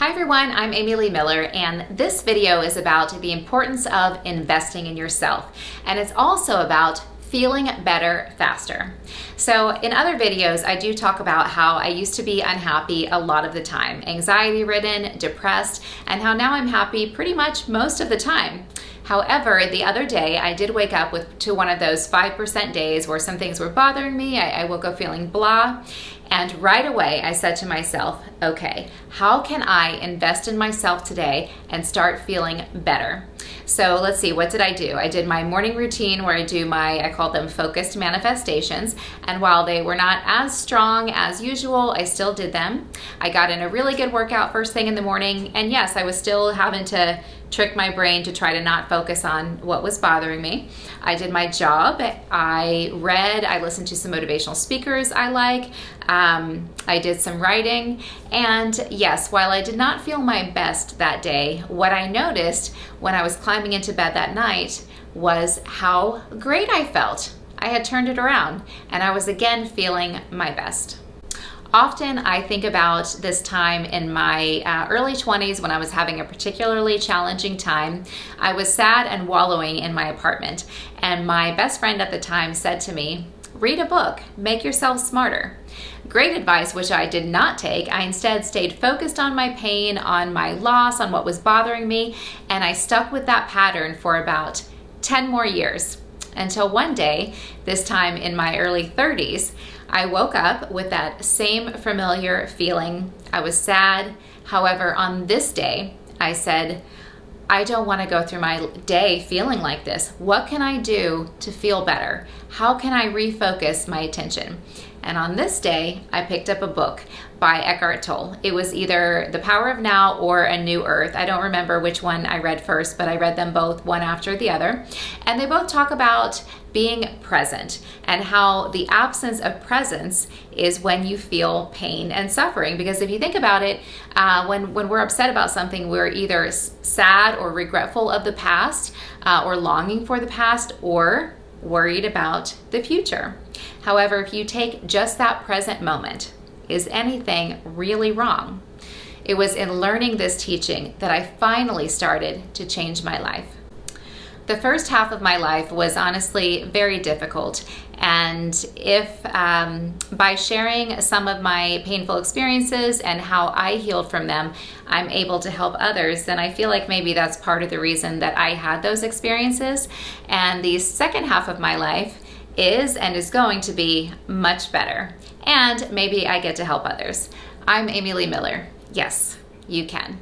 Hi everyone, I'm Amy Lee Miller, and this video is about the importance of investing in yourself. And it's also about feeling better faster. So in other videos, I do talk about how I used to be unhappy a lot of the time, anxiety ridden, depressed, and how now I'm happy pretty much most of the time. However, the other day I did wake up to one of those 5% days where some things were bothering me. I woke up feeling blah, and right away I said to myself, okay, how can I invest in myself today and start feeling better? So let's see, what did I do? I did my morning routine where I call them focused manifestations. And while they were not as strong as usual, I still did them. I got in a really good workout first thing in the morning. And yes, I was still having to trick my brain to try to not focus on what was bothering me. I did my job. I read, I listened to some motivational speakers I like. I did some writing. And yes, while I did not feel my best that day, what I noticed when I was climbing into bed that night was how great I felt. I had turned it around and I was again feeling my best. Often I think about this time in my early 20s when I was having a particularly challenging time. I was sad and wallowing in my apartment, and my best friend at the time said to me, read a book, make yourself smarter. Great advice, which I did not take. I instead stayed focused on my pain, on my loss, on what was bothering me, and I stuck with that pattern for about 10 more years. Until one day, this time in my early 30s, I woke up with that same familiar feeling. I was sad. However, on this day, I said, I don't want to go through my day feeling like this. What can I do to feel better? How can I refocus my attention? And on this day, I picked up a book by Eckhart Tolle. It was either The Power of Now or A New Earth. I don't remember which one I read first, but I read them both one after the other. And they both talk about being present and how the absence of presence is when you feel pain and suffering. Because if you think about it, when we're upset about something, we're either sad or regretful of the past, or longing for the past, or worried about the future. However, if you take just that present moment, is anything really wrong? It was in learning this teaching that I finally started to change my life. The first half of my life was honestly very difficult, and if by sharing some of my painful experiences and how I healed from them, I'm able to help others, then I feel like maybe that's part of the reason that I had those experiences. And the second half of my life is and is going to be much better, and maybe I get to help others. I'm Amy Lee Miller. Yes, you can.